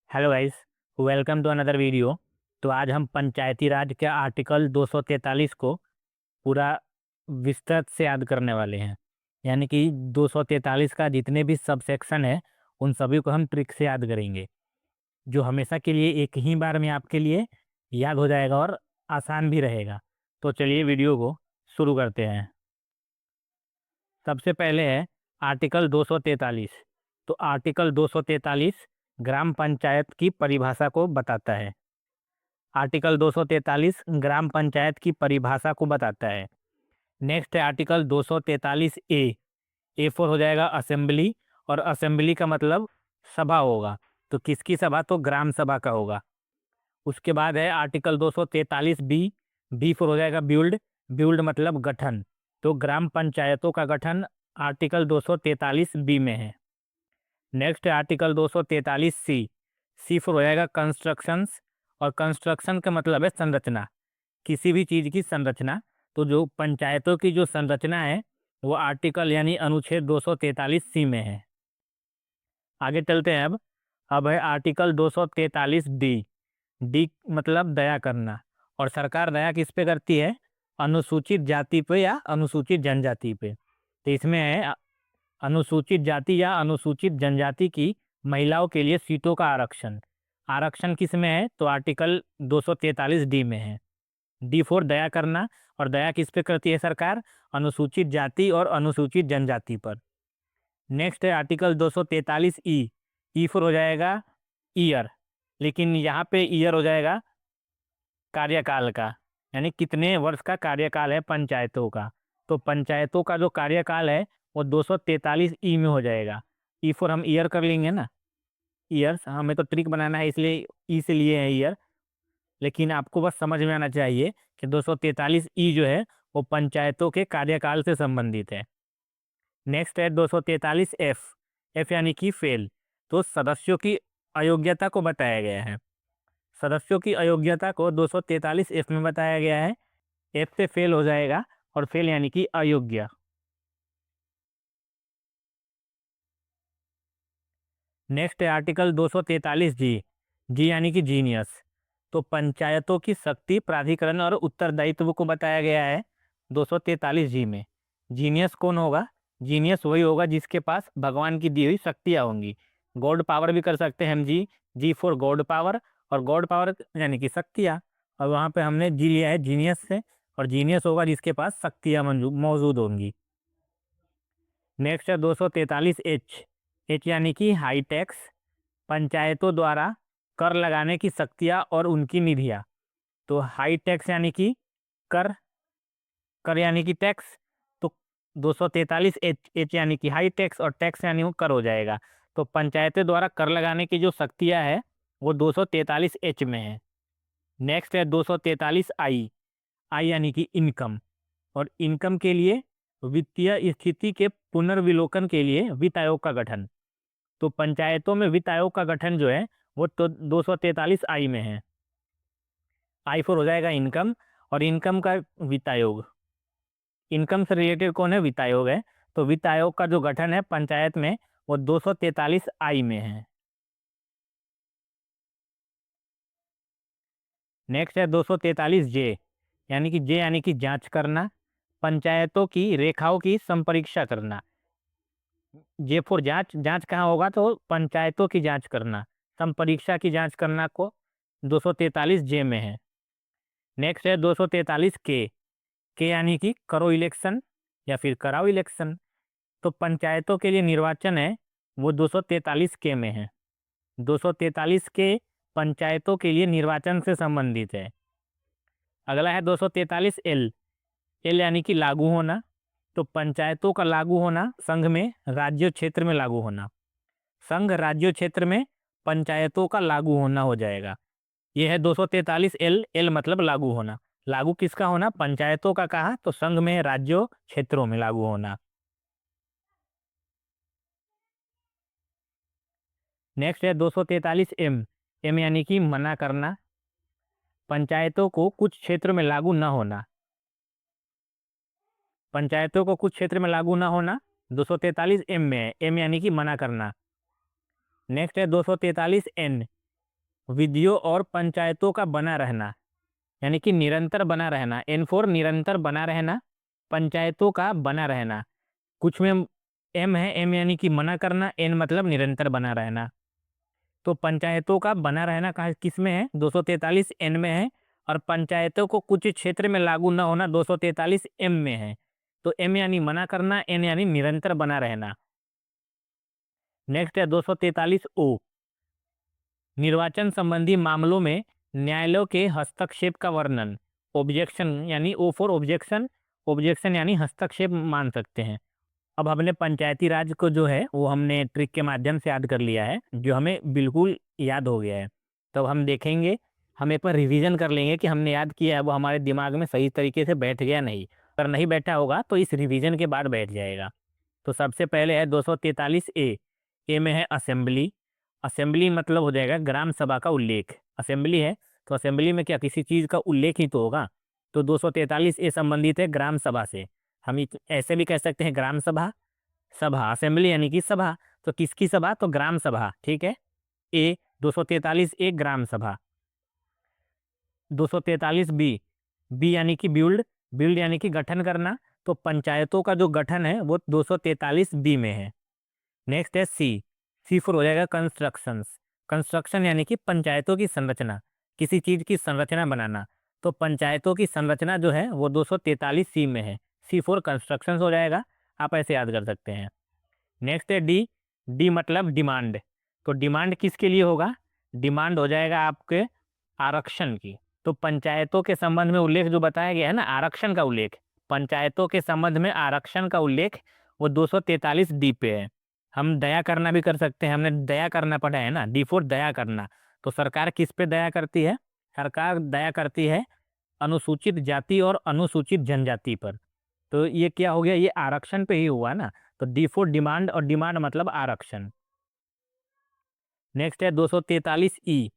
Hello guys. Welcome to another video. तो आज हम पंचायती राज के आर्टिकल 243 को पूरा विस्तृत से याद करने वाले हैं। यानी कि 243 का जितने भी सब सेक्शन है उन सभी को हम ट्रिक से याद करेंगे, जो हमेशा के लिए एक ही बार में आपके लिए याद हो जाएगा और आसान भी रहेगा। तो चलिए वीडियो को शुरू करते हैं। सबसे पहले है आर्टिकल 243। तो आर्टिकल 243 ग्राम पंचायत की परिभाषा को बताता है। आर्टिकल 243 ग्राम पंचायत की परिभाषा को बताता है। नेक्स्ट है आर्टिकल 243 ए फॉर हो जाएगा असेंबली, और असेंबली का मतलब सभा होगा। तो किसकी सभा? तो ग्राम सभा का होगा। उसके बाद है आर्टिकल 243 बी फॉर हो जाएगा बिल्ड। बिल्ड मतलब गठन। तो ग्राम पंचायतों का गठन आर्टिकल 243 बी में है। नेक्स्ट है आर्टिकल 243 सी फॉर हो जाएगा कंस्ट्रक्शंस, और कंस्ट्रक्शन का मतलब है संरचना, किसी भी चीज की संरचना। तो जो पंचायतों की जो संरचना है वो आर्टिकल यानी अनुच्छेद 243 सी में है। आगे चलते हैं। अब है आर्टिकल 243 डी। डी मतलब दया करना, और सरकार दया किस पे करती है? अनुसूचित जाति पे या अनुसूचित जनजाति पे। तो इसमें है अनुसूचित जाति या अनुसूचित जनजाति की महिलाओं के लिए सीटों का आरक्षण। आरक्षण किस में है? तो आर्टिकल 243 डी में है। डी फोर दया करना, और दया किस पे करती है सरकार? अनुसूचित जाति और अनुसूचित जनजाति पर। नेक्स्ट है आर्टिकल 243 ई फोर हो जाएगा ईयर, लेकिन यहाँ पे ईयर हो जाएगा कार्यकाल का, यानी कितने वर्ष का कार्यकाल है पंचायतों का। तो पंचायतों का जो कार्यकाल है वो 243 ई में हो जाएगा। ई फोर हम ईयर कर लेंगे ना, ईयर्स हमें तो ट्रिक बनाना है इसलिए ई से लिए हैं ईयर। लेकिन आपको बस समझ में आना चाहिए कि 243 ई जो है वो पंचायतों के कार्यकाल से संबंधित है। नेक्स्ट है 243 एफ। एफ यानी कि फेल। तो सदस्यों की अयोग्यता को बताया गया है। सदस्यों की अयोग्यता को 243 एफ में बताया गया है। एफ से फेल हो जाएगा, और फेल यानी कि अयोग्य। नेक्स्ट है आर्टिकल 243 जी। जी यानी कि जीनियस। तो पंचायतों की शक्ति, प्राधिकरण और उत्तरदायित्व को बताया गया है 243 जी में। जीनियस कौन होगा? जीनियस वही होगा जिसके पास भगवान की दी हुई शक्तियाँ होंगी। गॉड पावर भी कर सकते हैं हम जी। जी फॉर गॉड पावर, और गॉड पावर यानी कि शक्तियाँ। और वहाँ पे हमने जी लिया है जीनियस से, और जीनियस होगा जिसके पास शक्तियाँ मौजूद होंगी। नेक्स्ट है 243 एच। एच यानी कि हाई टैक्स। पंचायतों द्वारा कर लगाने की शक्तियाँ और उनकी निधियाँ। तो हाई टैक्स यानी कि कर, कर यानी कि टैक्स। तो 243 एच यानी कि हाई टैक्स, और टैक्स यानी वो कर हो जाएगा। तो पंचायतें द्वारा कर लगाने की जो शक्तियाँ है वो 243 एच में है। नेक्स्ट है 243 आई। आई यानी कि इनकम, और इनकम के लिए वित्तीय स्थिति के पुनर्विलोकन के लिए वित्त आयोग का गठन। तो पंचायतों में वित्त आयोग का गठन जो है वो तो 243 आई में है। आई फोर हो जाएगा इनकम, और इनकम का वित्त आयोग। इनकम से रिलेटेड कौन है? वित्त आयोग है। तो वित्त आयोग का जो गठन है पंचायत में वो 243 आई में है। नेक्स्ट है 243 जे। यानी कि जे यानी कि जांच करना, पंचायतों की रेखाओं की संपरीक्षा करना। जे फोर जांच। जांच कहाँ होगा? तो पंचायतों की जांच करना, संपरीक्षा की जांच करना को 243 जे में है। नेक्स्ट है 243 के यानी कि करो इलेक्शन या फिर कराओ इलेक्शन। तो पंचायतों के लिए निर्वाचन है वो 243 के में है। 243 के पंचायतों के लिए निर्वाचन से संबंधित है। अगला है 243 एल। एल यानी कि लागू होना। तो पंचायतों का लागू होना संघ में, राज्य क्षेत्र में लागू होना। संघ राज्य क्षेत्र में पंचायतों का लागू होना हो जाएगा। यह है 243 एल। एल मतलब लागू होना। लागू किसका होना? पंचायतों का। कहा? तो संघ में, राज्यों, क्षेत्रों में लागू होना। नेक्स्ट है 243 एम। एम यानी कि मना करना, पंचायतों को कुछ क्षेत्र में लागू न होना। पंचायतों को कुछ क्षेत्र में लागू न होना 243 एम में है। एम यानी कि मना करना। नेक्स्ट है 243 एन। विधियों और पंचायतों का बना रहना, यानी कि निरंतर बना रहना। एन फॉर निरंतर बना रहना, पंचायतों का बना रहना। कुछ में एम है, एम यानी कि मना करना, एन मतलब निरंतर बना रहना। तो पंचायतों का बना रहना कहाँ किस में है? 243 एन में है। और पंचायतों को कुछ क्षेत्र में लागू न होना 243 एम में है। तो एम यानी मना करना, एन यानी निरंतर बना रहना। नेक्स्ट है 243 ओ, निर्वाचन संबंधी मामलों में न्यायालयों के हस्तक्षेप का वर्णन। ऑब्जेक्शन यानी ओ फॉर ऑब्जेक्शन, ऑब्जेक्शन यानी हस्तक्षेप मान सकते हैं। अब हमने पंचायती राज को जो है वो हमने ट्रिक के माध्यम से याद कर लिया है, जो हमें बिल्कुल याद हो गया है। तो हम देखेंगे, हम एक बार रिवीजन कर लेंगे कि हमने याद किया है वो हमारे दिमाग में सही तरीके से बैठ गया नहीं। अगर नहीं बैठा होगा तो इस रिवीजन के बाद बैठ जाएगा। तो सबसे पहले है 243 ए। ए में है असेंबली। असेंबली मतलब हो जाएगा ग्राम सभा का उल्लेख। असेंबली है तो असेंबली में क्या किसी चीज़ का उल्लेख ही तो होगा। तो 243 ए संबंधित है ग्राम सभा से। हम ऐसे भी कह सकते हैं ग्राम सभा, सभा असेंबली यानी कि सभा। तो किसकी सभा? तो ग्राम सभा, ठीक है। ए 243 ए ग्राम सभा। 243 बी, बी यानी कि बिल्ड, बिल्ड यानी कि गठन करना। तो पंचायतों का जो गठन है वो 243 बी में है। नेक्स्ट है सी, सी फॉर हो जाएगा कंस्ट्रक्शंस। कंस्ट्रक्शन यानी कि पंचायतों की संरचना, किसी चीज की संरचना बनाना। तो पंचायतों की संरचना जो है वो 243 सी में है। सी फॉर कंस्ट्रक्शंस हो जाएगा, आप ऐसे याद कर सकते हैं। नेक्स्ट है डी, डी मतलब डिमांड। तो डिमांड किसके लिए होगा? डिमांड हो जाएगा आपके आरक्षण की। तो पंचायतों के संबंध में उल्लेख जो बताया गया है ना, आरक्षण का उल्लेख, पंचायतों के संबंध में आरक्षण का उल्लेख वो 243 डी पे है। हम दया करना भी कर सकते हैं, हमने दया करना पढ़ा है ना, डी फॉर दया करना। तो सरकार किस पे दया करती है? सरकार दया करती है अनुसूचित जाति और अनुसूचित जनजाति पर। तो ये क्या हो गया? ये आरक्षण पे ही हुआ ना। तो डी फॉर डिमांड, और डिमांड मतलब आरक्षण। नेक्स्ट है 243 ई।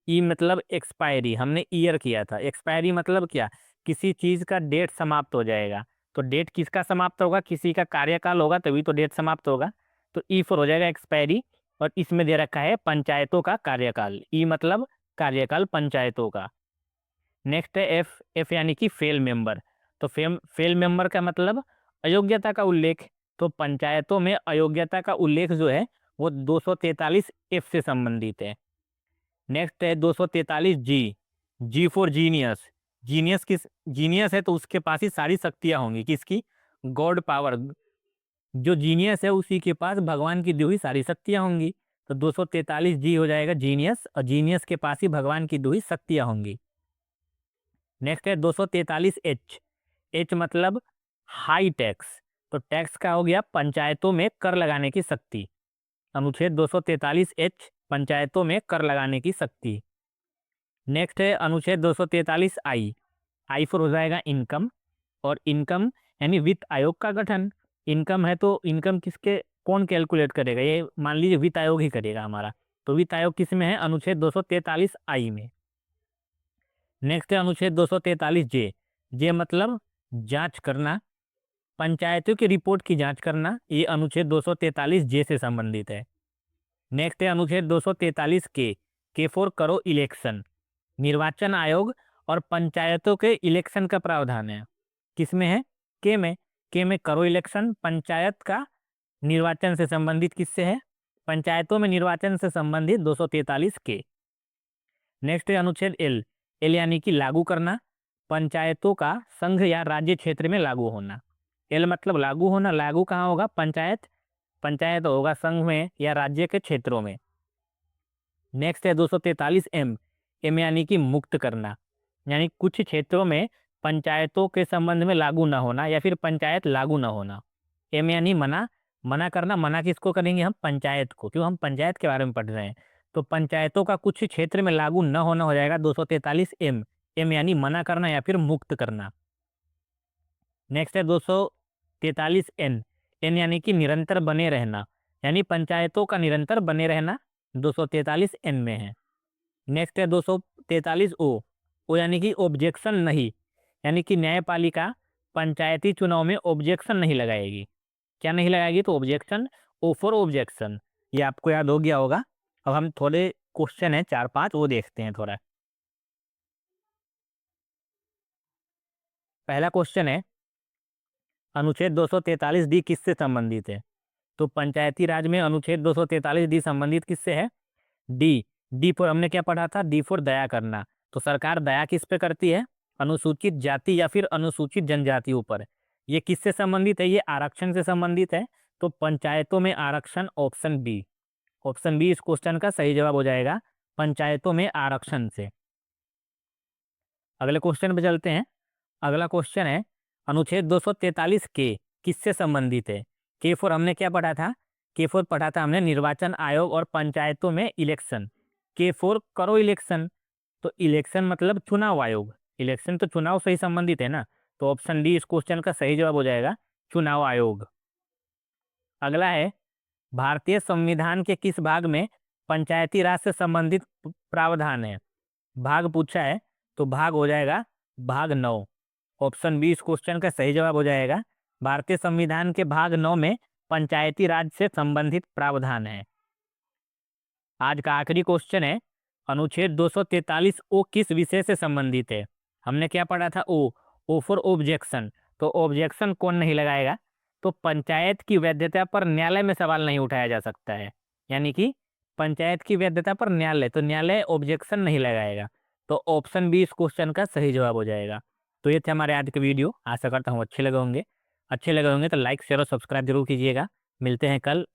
ई मतलब एक्सपायरी, हमने ईयर किया था। एक्सपायरी मतलब क्या? किसी चीज का डेट समाप्त हो जाएगा। तो डेट किसका समाप्त होगा? किसी का कार्यकाल होगा तभी तो डेट समाप्त होगा। तो ई फॉर हो जाएगा एक्सपायरी। और इसमें दे रखा है पंचायतों का कार्यकाल। ई मतलब कार्यकाल पंचायतों का। नेक्स्ट है एफ, एफ यानी कि फेल मेंबर। तो फेल मेंबर का मतलब अयोग्यता का उल्लेख। तो पंचायतों में अयोग्यता का उल्लेख जो है वो 243 एफ से संबंधित है। नेक्स्ट है 243 जी, जी फॉर जीनियस। जीनियस किस? जीनियस है तो उसके पास ही सारी शक्तियां होंगी। किसकी? God power. जो जीनियस है उसी के पास भगवान की दी हुई सारी शक्तियां होंगी। तो 243 जी हो जाएगा जीनियस, और जीनियस के पास ही भगवान की दी हुई शक्तियां होंगी। नेक्स्ट है 243 एच। एच मतलब हाई टैक्स। तो टैक्स का हो गया पंचायतों में कर लगाने की शक्ति। अनुच्छेद 243 एच, पंचायतों में कर लगाने की शक्ति। नेक्स्ट है अनुच्छेद 243 आई। आई फॉर हो जाएगा इनकम। और इनकम यानी वित्त आयोग का गठन। इनकम है तो इनकम किसके, कौन कैलकुलेट करेगा? ये मान लीजिए वित्त आयोग ही करेगा हमारा। तो वित्त आयोग किस में है? अनुच्छेद 243 आई में। नेक्स्ट है अनुच्छेद 243 जे। जे मतलब जांच करना, पंचायतों की रिपोर्ट की जांच करना। ये अनुच्छेद 243 जे से संबंधित है। नेक्स्ट है अनुच्छेद 243 के फॉर करो इलेक्शन। निर्वाचन आयोग और पंचायतों के इलेक्शन का प्रावधान है। किसमें है? के में। के में करो इलेक्शन, पंचायत का निर्वाचन से संबंधित किससे है? पंचायतों में निर्वाचन से संबंधित 243 के। नेक्स्ट है अनुच्छेद एल। एल यानी कि लागू करना, पंचायतों का संघ या राज्य क्षेत्र में लागू होना। एल मतलब लागू होना। लागू कहाँ होगा? पंचायत, पंचायत होगा संघ में या राज्य के क्षेत्रों में। नेक्स्ट है 243 एम। एम यानी कि मुक्त करना, यानी कुछ क्षेत्रों में पंचायतों के संबंध में लागू ना होना या फिर पंचायत लागू ना होना। एम यानी मना, मना करना। मना किसको करेंगे हम? पंचायत को, क्यों हम पंचायत के बारे में पढ़ रहे हैं। तो पंचायतों का कुछ क्षेत्र में लागू न होना हो जाएगा 243 एम। एम यानी मना करना या फिर मुक्त करना। नेक्स्ट है 243 एन। एन यानी कि निरंतर बने रहना, यानी पंचायतों का निरंतर बने रहना 243 एन में है। नेक्स्ट है 243 ओ। ओ यानी कि ऑब्जेक्शन नहीं, यानी कि न्यायपालिका पंचायती चुनाव में ऑब्जेक्शन नहीं लगाएगी। क्या नहीं लगाएगी? तो ऑब्जेक्शन, ओ फॉर ऑब्जेक्शन। ये आपको याद हो गया होगा। अब हम थोड़े क्वेश्चन है 4-5 वो देखते हैं थोड़ा। पहला क्वेश्चन है अनुच्छेद 243 डी किससे संबंधित है? तो पंचायती राज में अनुच्छेद 243 डी संबंधित किससे है? डी। डी फॉर हमने क्या पढ़ा था? डी फॉर दया करना। तो सरकार दया किस पे करती है? अनुसूचित जाति या फिर अनुसूचित जनजातियों पर। ये किससे संबंधित है? ये आरक्षण से संबंधित है। तो पंचायतों में आरक्षण, ऑप्शन बी। ऑप्शन बी इस क्वेश्चन का सही जवाब हो जाएगा, पंचायतों में आरक्षण से। अगले क्वेश्चन पे चलते हैं। अगला क्वेश्चन है अनुच्छेद 243 के किससे संबंधित है? के फॉर हमने क्या पढ़ा था? के फॉर पढ़ा था हमने निर्वाचन आयोग और पंचायतों में इलेक्शन। के फॉर करो इलेक्शन। तो इलेक्शन मतलब चुनाव आयोग। इलेक्शन तो चुनाव से ही संबंधित है ना। तो ऑप्शन डी इस क्वेश्चन का सही जवाब हो जाएगा, चुनाव आयोग। अगला है भारतीय संविधान के किस भाग में पंचायती राज से संबंधित प्रावधान है? भाग पूछा है तो भाग हो जाएगा भाग 9। ऑप्शन बी इस क्वेश्चन का सही जवाब हो जाएगा, भारतीय संविधान के भाग 9 में पंचायती राज से संबंधित प्रावधान है। आज का आखिरी क्वेश्चन है अनुच्छेद 243 ओ किस विषय से संबंधित है? हमने क्या पढ़ा था? O for objection. तो ऑब्जेक्शन कौन नहीं लगाएगा? तो पंचायत की वैधता पर न्यायालय में सवाल नहीं उठाया जा सकता है, यानी कि पंचायत की वैधता पर न्यायालय, तो न्यायालय ऑब्जेक्शन नहीं लगाएगा। तो ऑप्शन बी इस क्वेश्चन का सही जवाब हो जाएगा। तो ये थे हमारे आज के वीडियो, आशा करता हूँ अच्छे लगे होंगे। अच्छे लगे होंगे तो लाइक शेयर और सब्सक्राइब जरूर कीजिएगा। मिलते हैं कल